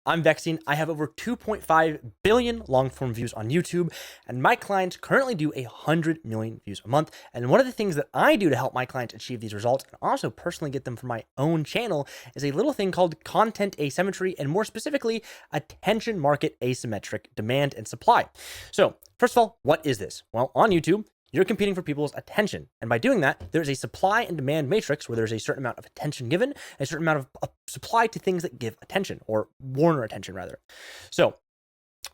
I'm Vexing. I have over 2.5 billion long-form views on YouTube, and my clients currently do 100 million views a month. And one of the things that I do to help my clients achieve these results, and also personally get them for my own channel, is a little thing called content asymmetry, and more specifically, attention market asymmetric demand and supply. So first of all, what is this? Well, on YouTube, you're competing for people's attention. And by doing that, there's a supply and demand matrix where there's a certain amount of attention given, and a certain amount of supply to things that give attention, or warrant attention rather. So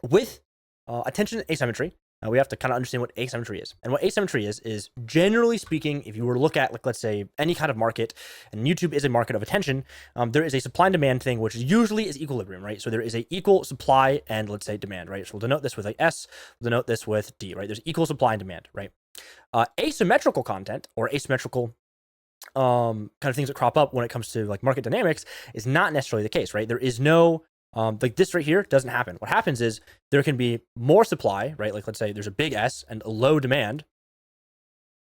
with attention asymmetry, we have to kind of understand what asymmetry is. And what asymmetry is generally speaking, if you were to look at, like, let's say any kind of market, and YouTube is a market of attention, there is a supply and demand thing, which usually is equilibrium, right? So there is a equal supply and, let's say, demand, right? So we'll denote this with like S, we'll denote this with D, right? There's equal supply and demand, right? Asymmetrical content, or asymmetrical kind of things that crop up when it comes to like market dynamics, is not necessarily the case, right? There is no like this right here doesn't happen. What happens is there can be more supply, right? Like let's say there's a big S and a low demand,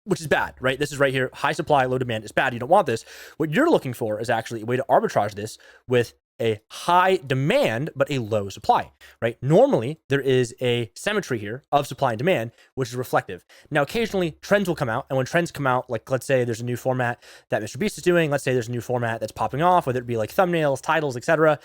which is bad, right? This is right here, high supply, low demand is bad. You don't want this. What you're looking for is actually a way to arbitrage this with a high demand, but a low supply, right? Normally there is a symmetry here of supply and demand, which is reflective. Now, occasionally trends will come out, and when trends come out, like let's say there's a new format that Mr. Beast is doing, let's say there's a new format that's popping off, whether it be like thumbnails, titles, etc.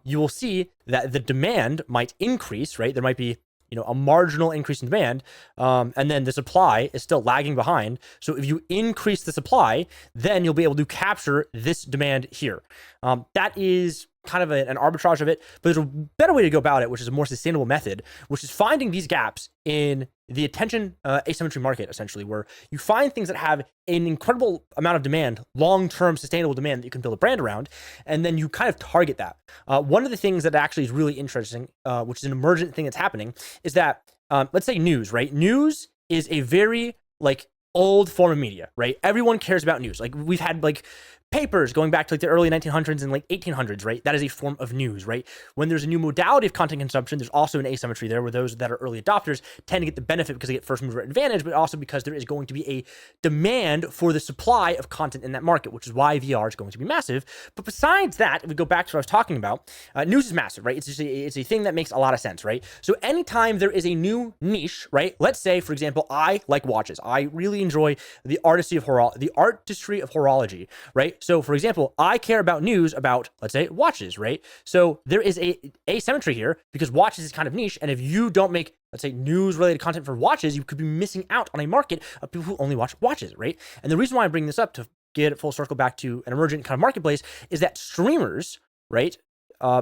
You will see that the demand might increase, right? There might be a marginal increase in demand, and then the supply is still lagging behind. So if you increase the supply, then you'll be able to capture this demand here. That is kind of an arbitrage of it, but there's a better way to go about it, which is a more sustainable method, which is finding these gaps in the attention asymmetry market, essentially, where you find things that have an incredible amount of demand, long-term sustainable demand that you can build a brand around, and then you kind of target that. One of the things that actually is really interesting, which is an emergent thing that's happening, is that let's say news, right? News is a very like old form of media, right? Everyone cares about news. Like we've had like papers going back to like the early 1900s and like 1800s, right? That is a form of news, right? When there's a new modality of content consumption, there's also an asymmetry there where those that are early adopters tend to get the benefit because they get first mover advantage, but also because there is going to be a demand for the supply of content in that market, which is why VR is going to be massive. But besides that, if we go back to what I was talking about, news is massive, right? It's a thing that makes a lot of sense, right? So anytime there is a new niche, right? Let's say, for example, I like watches. I really enjoy the artistry of horology, right? So for example, I care about news about, let's say, watches, right? So there is a asymmetry here because watches is kind of niche. And if you don't make, let's say, news related content for watches, you could be missing out on a market of people who only watch watches, right? And the reason why I bring this up, to get it full circle back to an emergent kind of marketplace, is that streamers, right?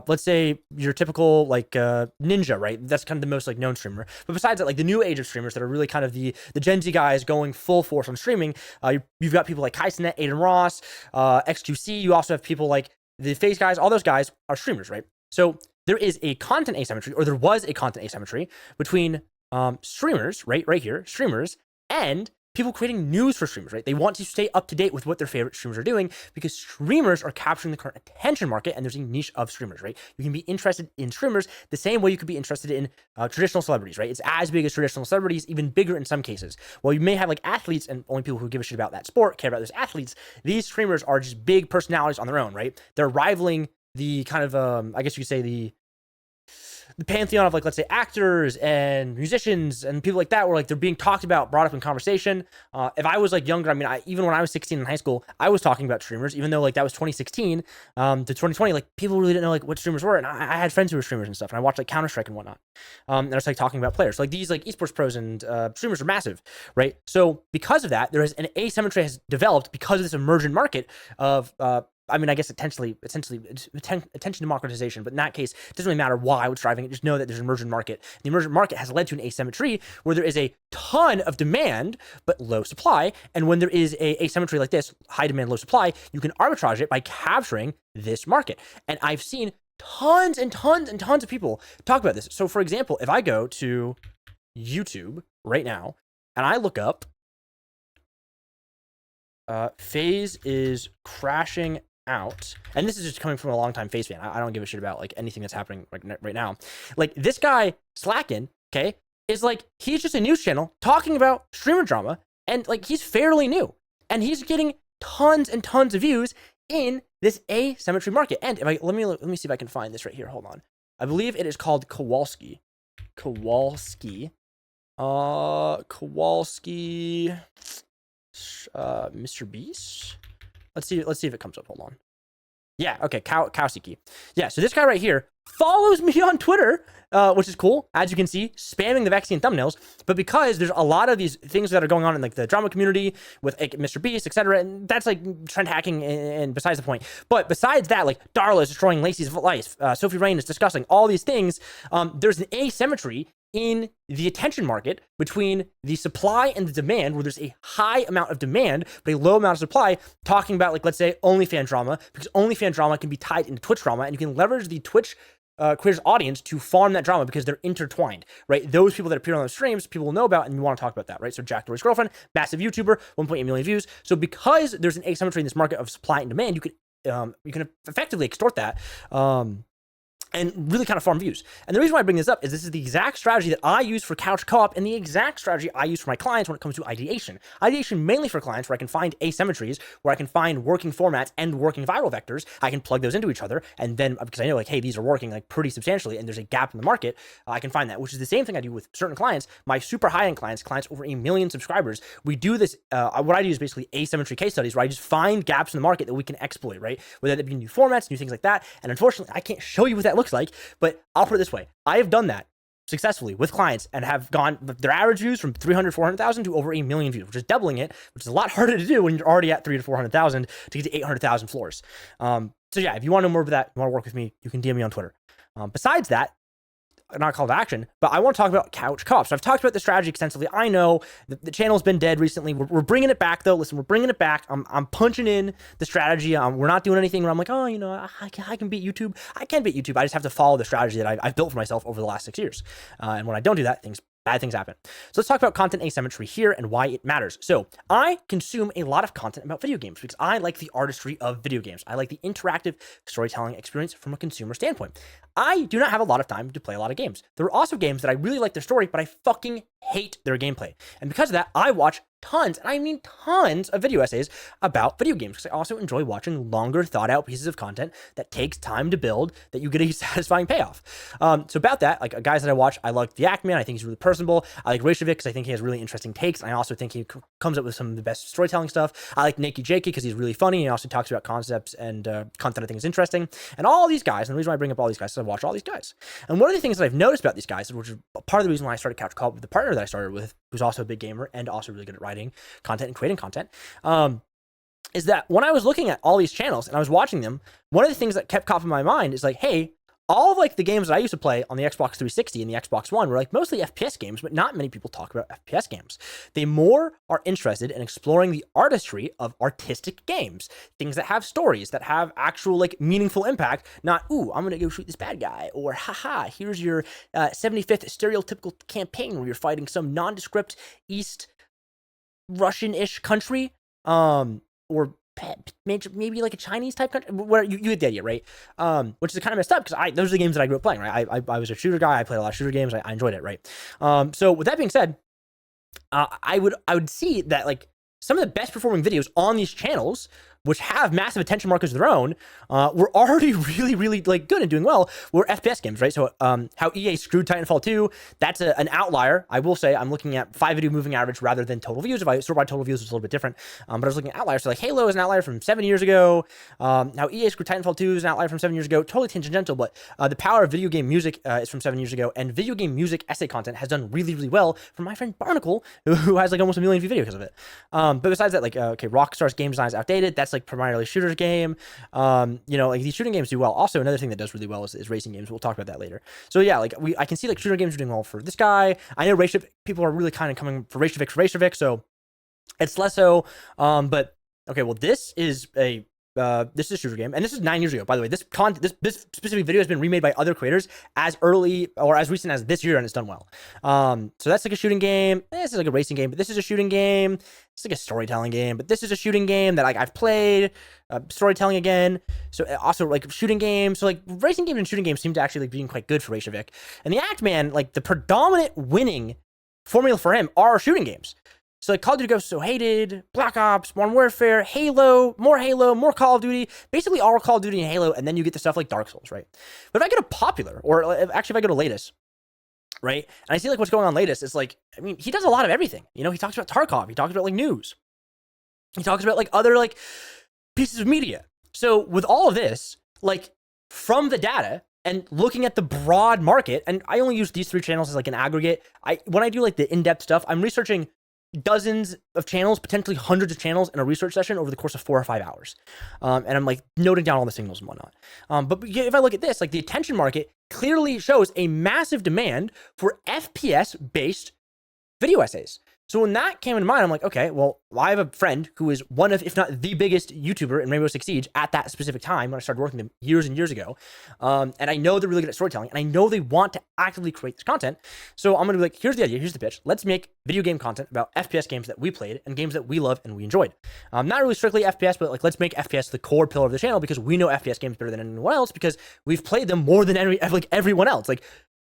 Let's say your typical like Ninja, right? That's kind of the most like known streamer. But besides that, like the new age of streamers that are really kind of the Gen Z guys going full force on streaming, you've got people like Kaisenet, Aiden Ross, XQC. You also have people like the Face guys. All those guys are streamers, right? So there is a content asymmetry, or there was a content asymmetry between streamers, right here, streamers, and people creating news for streamers, right? They want to stay up to date with what their favorite streamers are doing because streamers are capturing the current attention market, and there's a niche of streamers, right? You can be interested in streamers the same way you could be interested in traditional celebrities, right? It's as big as traditional celebrities, even bigger in some cases. While you may have like athletes, and only people who give a shit about that sport care about those athletes, these streamers are just big personalities on their own, right? They're rivaling the kind of, I guess you could say the pantheon of like, let's say, actors and musicians and people like that, where like they're being talked about, brought up in conversation. If I was like younger, I mean, even when I was 16 in high school, I was talking about streamers, even though like that was 2016 to 2020, like people really didn't know like what streamers were. And I had friends who were streamers and stuff, and I watched like Counter-Strike and whatnot. And I was like talking about players. So, like these like esports pros and streamers are massive, right? So because of that, there is an asymmetry has developed because of this emergent market of I mean, I guess essentially attention democratization, but in that case, it doesn't really matter why, what's driving it. Just know that there's an emergent market. The emergent market has led to an asymmetry where there is a ton of demand, but low supply. And when there is a asymmetry like this, high demand, low supply, you can arbitrage it by capturing this market. And I've seen tons and tons and tons of people talk about this. So for example, if I go to YouTube right now and I look up, FaZe is crashing out, and this is just coming from a longtime FaZe fan. I don't give a shit about like anything that's happening right now. Like this guy Slacken, okay, is like, he's just a news channel talking about streamer drama, and like he's fairly new, and he's getting tons and tons of views in this asymmetry market. And if I let me see if I can find this right here. Hold on. I believe it is called Kowalski. Mr. Beast. Let's see if it comes up. Hold on. Yeah, okay, Kowski. Yeah, so this guy right here follows me on Twitter, which is cool, as you can see, spamming the vaccine thumbnails. But because there's a lot of these things that are going on in like the drama community with like, Mr. Beast, etc., and that's like trend hacking and besides the point. But besides that, like Darla is destroying Lacey's life, Sophie Rain is discussing all these things. There's an asymmetry in the attention market between the supply and the demand, where there's a high amount of demand but a low amount of supply, talking about like, let's say, OnlyFans drama, because OnlyFans drama can be tied into Twitch drama, and you can leverage the Twitch creators audience to farm that drama because they're intertwined, right? Those people that appear on those streams, people will know about, and you want to talk about that, right? So Jack Dory's girlfriend, massive YouTuber, 1.8 million views. So because there's an asymmetry in this market of supply and demand, you can effectively extort that. And really kind of farm views. And the reason why I bring this up is this is the exact strategy that I use for couch co-op and the exact strategy I use for my clients when it comes to ideation. Ideation mainly for clients where I can find asymmetries, where I can find working formats and working viral vectors. I can plug those into each other. And then, because I know like, hey, these are working like pretty substantially and there's a gap in the market, I can find that, which is the same thing I do with certain clients, my super high-end clients over 1 million subscribers. We do this, what I do is basically asymmetry case studies where I just find gaps in the market that we can exploit, right? Whether that be new formats, new things like that. And unfortunately, I can't show you what that looks like, but I'll put it this way. I have done that successfully with clients and have gone their average views from 300, 400,000 to over 1 million views, which is doubling it, which is a lot harder to do when you're already at 300 to 400,000 to get to 800,000 floors. So yeah, if you want to know more about that, you want to work with me, you can DM me on Twitter. Besides that, not call to action, but I want to talk about couch co-op. So I've talked about the strategy extensively. I know the channel's been dead recently. We're bringing it back though. Listen, we're bringing it back. I'm punching in the strategy. We're not doing anything where I'm like, oh, you know, I can beat YouTube. I can beat YouTube. I just have to follow the strategy that I've built for myself over the last 6 years. And when I don't do that, bad things happen. So let's talk about content asymmetry here and why it matters. So I consume a lot of content about video games because I like the artistry of video games. I like the interactive storytelling experience from a consumer standpoint. I do not have a lot of time to play a lot of games. There are also games that I really like their story, but I fucking hate their gameplay. And because of that, I watch tons, and I mean tons of video essays about video games because I also enjoy watching longer thought out pieces of content that takes time to build that you get a satisfying payoff. So about that, like guys that I watch, I like the Ackman. I think he's really personable. I like Reykjavik because I think he has really interesting takes. And I also think he comes up with some of the best storytelling stuff. I like Nakey Jakey because he's really funny. And he also talks about concepts and content I think is interesting. And all these guys, and the reason why I bring up all these guys is I watch all these guys. And one of the things that I've noticed about these guys, which is part of the reason why I started Couch Co-op with the partner that I started with, who's also a big gamer and also really good at writing content and creating content, is that when I was looking at all these channels and I was watching them, one of the things that kept popping in my mind is like, hey, all of like the games that I used to play on the Xbox 360 and the Xbox One were like mostly FPS games, but not many people talk about FPS games. They more are interested in exploring the artistry of artistic games, things that have stories, that have actual like meaningful impact, not, ooh, I'm going to go shoot this bad guy, or haha, here's your 75th stereotypical campaign where you're fighting some nondescript East Russian-ish country, or maybe like a Chinese type country, where you get the idea, right? Which is kind of messed up because those are the games that I grew up playing, right? I was a shooter guy. I played a lot of shooter games. I enjoyed it, right? So with that being said, I would see that like some of the best performing videos on these channels, which have massive attention markers of their own, were already really, really like good and doing well, were FPS games, right? So how EA screwed Titanfall 2, that's an outlier. I will say I'm looking at 5 video moving average rather than total views. If I sort by total views, it's a little bit different. But I was looking at outliers. So like Halo is an outlier from 7 years ago. How EA screwed Titanfall 2 is an outlier from 7 years ago. Totally tangential, but the power of video game music is from 7 years ago. And video game music essay content has done really, really well from my friend Barnacle, who has like almost 1 million view video because of it. But besides that, like, okay, Rockstar's game design is outdated. That's like primarily shooters game. You know, like these shooting games do well. Also, another thing that does really well is racing games. We'll talk about that later. So yeah, like I can see like shooter games are doing well for this guy. I know people are really kind of coming for Reykjavik, so it's less so. But okay, well, this is a shooter game, and this is 9 years ago, by the way. This specific video has been remade by other creators as early or as recent as this year, and it's done well. So that's like a shooting game. This is like a racing game, but this is a shooting game. It's like a storytelling game, but this is a shooting game that like I've played. Storytelling again. So also like shooting games. So like racing games and shooting games seem to actually like being quite good for Reykjavik. And the Act Man, like the predominant winning formula for him are shooting games. So like Call of Duty Ghosts so hated, Black Ops, Modern Warfare, Halo, more Call of Duty, basically all Call of Duty and Halo, and then you get the stuff like Dark Souls, right? But if I go to popular, or actually if I go to latest, right, and I see like what's going on latest, it's like, I mean, he does a lot of everything. You know, he talks about Tarkov, he talks about like news, he talks about like other like pieces of media. So with all of this, like from the data and looking at the broad market, and I only use these 3 channels as like an aggregate. When I do like the in-depth stuff, I'm researching dozens of channels, potentially hundreds of channels in a research session over the course of 4 or 5 hours. And I'm like noting down all the signals and whatnot. But if I look at this, like the attention market clearly shows a massive demand for FPS based video essays. So when that came into mind, I'm like, okay, well, I have a friend who is one of, if not the biggest YouTuber in Rainbow Six Siege at that specific time when I started working with them years and years ago. And I know they're really good at storytelling, and I know they want to actively create this content. So I'm going to be like, here's the idea, here's the pitch. Let's make video game content about FPS games that we played and games that we love and we enjoyed. Not really strictly FPS, but like, let's make FPS the core pillar of the channel because we know FPS games better than anyone else because we've played them more than everyone else. Like,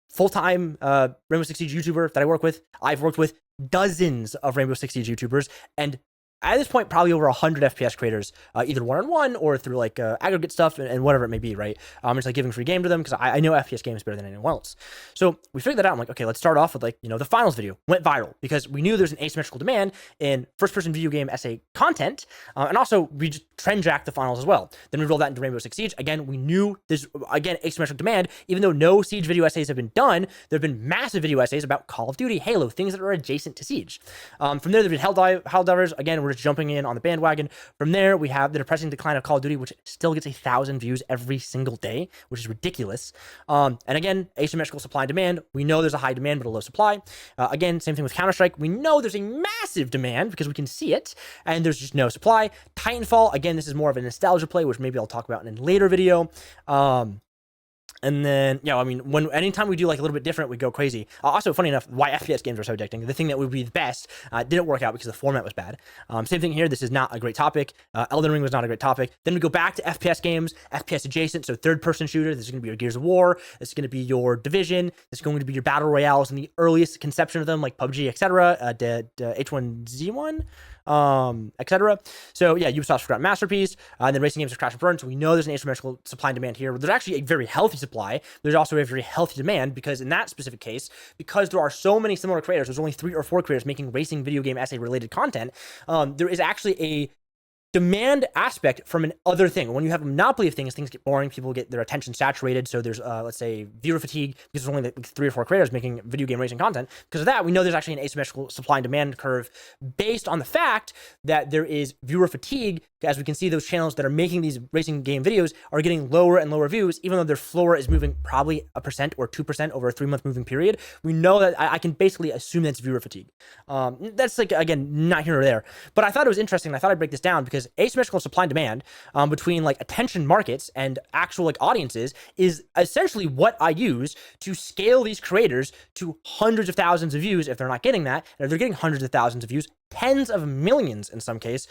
full-time Rainbow Six Siege YouTuber that I work with, I've worked with dozens of Rainbow Six Siege YouTubers, and at this point, probably over 100 FPS creators, either one-on-one or through like aggregate stuff and whatever it may be, right? I'm just like giving free game to them because I know FPS games better than anyone else. So we figured that out. I'm like, okay, let's start off with like, you know, the finals video went viral because we knew there's an asymmetrical demand in first-person video game essay content, and also we just trend jacked the finals as well. Then we rolled that into Rainbow Six Siege. Again, we knew there's, again, asymmetric demand. Even though no Siege video essays have been done, there have been massive video essays about Call of Duty, Halo, things that are adjacent to Siege. From there, there have been Helldivers. Again, we're just jumping in on the bandwagon. From there, we have the depressing decline of Call of Duty, which still gets 1,000 views every single day, which is ridiculous. And again, asymmetrical supply and demand. We know there's a high demand, but a low supply. Again, same thing with Counter-Strike. We know there's a massive demand because we can see it, and there's just no supply. Titanfall, again, this is more of a nostalgia play, which maybe I'll talk about in a later video. And then, yeah, I mean, anytime we do like a little bit different, we go crazy. Also, funny enough, why FPS games are so addicting. The thing that would be the best didn't work out because the format was bad. Same thing here. This is not a great topic. Elden Ring was not a great topic. Then we go back to FPS games, FPS adjacent. So third-person shooter. This is going to be your Gears of War. This is going to be your Division. This is going to be your battle royales and the earliest conception of them, like PUBG, etc. H1Z1. Etc. So yeah, Ubisoft's forgotten masterpiece, and then racing games are crash and burn. So we know there's an asymmetrical supply and demand here. There's actually a very healthy supply. There's also a very healthy demand because in that specific case, because there are so many similar creators, there's only 3 or 4 creators making racing video game essay related content. There is actually a demand aspect from an other thing. When you have a monopoly of things get boring, people get their attention saturated. So there's, let's say, viewer fatigue because there's only like 3 or 4 creators making video game racing content. Because of that, we know there's actually an asymmetrical supply and demand curve based on the fact that there is viewer fatigue. As we can see, those channels that are making these racing game videos are getting lower and lower views, even though their floor is moving probably 1% or 2% over a 3-month moving period. We know that I can basically assume that's viewer fatigue. That's like, again, not here or there. But I thought it was interesting. I thought I'd break this down because asymmetrical supply and demand between like attention markets and actual like audiences is essentially what I use to scale these creators to hundreds of thousands of views if they're not getting that. And if they're getting hundreds of thousands of views, tens of millions in some case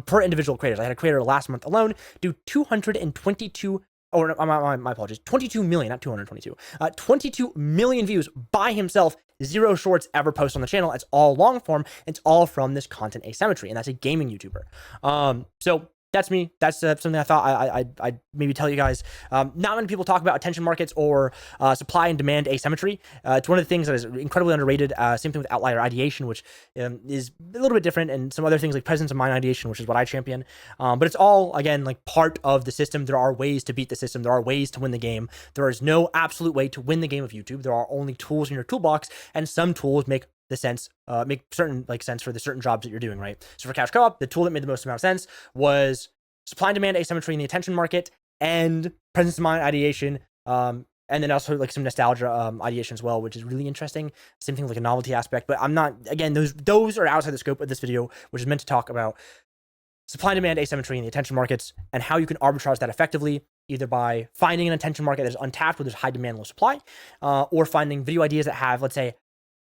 per individual creators. I had a creator last month alone do 222 or my apologies, 22 million, not 222, 22 million views by himself, 0 shorts ever posted on the channel. It's all long form. It's all from this content asymmetry, and that's a gaming YouTuber. So that's me. That's something I thought I'd maybe tell you guys. Not many people talk about attention markets or supply and demand asymmetry. It's one of the things that is incredibly underrated. Same thing with outlier ideation, which is a little bit different, and some other things like presence of mind ideation, which is what I champion. But it's all, again, like part of the system. There are ways to beat the system. There are ways to win the game. There is no absolute way to win the game of YouTube. There are only tools in your toolbox, and some tools make certain like sense for the certain jobs that you're doing, right? So for Couch Co-op, the tool that made the most amount of sense was supply and demand asymmetry in the attention market and presence of mind ideation, and then also like some nostalgia ideation as well, which is really interesting. Same thing with like a novelty aspect, but I'm not, again, those are outside the scope of this video, which is meant to talk about supply and demand asymmetry in the attention markets and how you can arbitrage that effectively, either by finding an attention market that is untapped where there's high demand, low supply, or finding video ideas that have, let's say,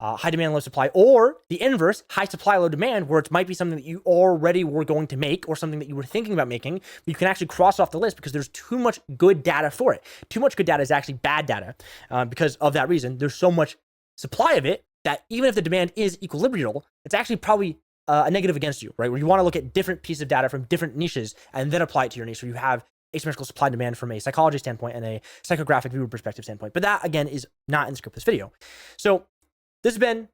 high demand, low supply, or the inverse, high supply, low demand, where it might be something that you already were going to make or something that you were thinking about making, but you can actually cross off the list because there's too much good data for it. Too much good data is actually bad data. Because of that reason, there's so much supply of it that even if the demand is equilibrial, it's actually probably a negative against you, right? Where you want to look at different pieces of data from different niches and then apply it to your niche. So you have asymmetrical supply and demand from a psychology standpoint and a psychographic viewer perspective standpoint. But that, again, is not in the script of this video. So this has been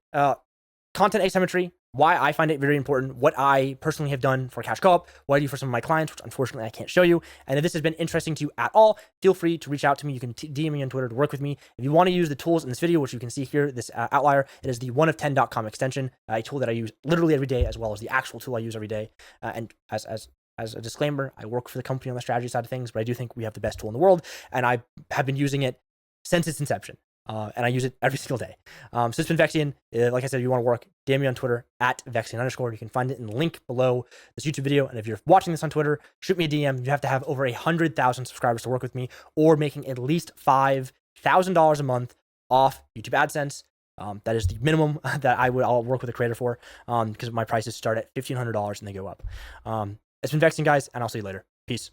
content asymmetry, why I find it very important, what I personally have done for Cash Co-op, what I do for some of my clients, which unfortunately I can't show you. And if this has been interesting to you at all, feel free to reach out to me. You can DM me on Twitter to work with me. If you want to use the tools in this video, which you can see here, this outlier, it is the 1of10.com extension, a tool that I use literally every day, as well as the actual tool I use every day. And as a disclaimer, I work for the company on the strategy side of things, but I do think we have the best tool in the world, and I have been using it since its inception. And I use it every single day. So it's been Vexian. Like I said, if you want to work, DM me on Twitter at Vexian_. You can find it in the link below this YouTube video. And if you're watching this on Twitter, shoot me a DM. You have to have over 100,000 subscribers to work with me, or making at least $5,000 a month off YouTube AdSense. That is the minimum that I'll work with a creator for, because my prices start at $1,500 and they go up. It's been Vexian, guys, and I'll see you later. Peace.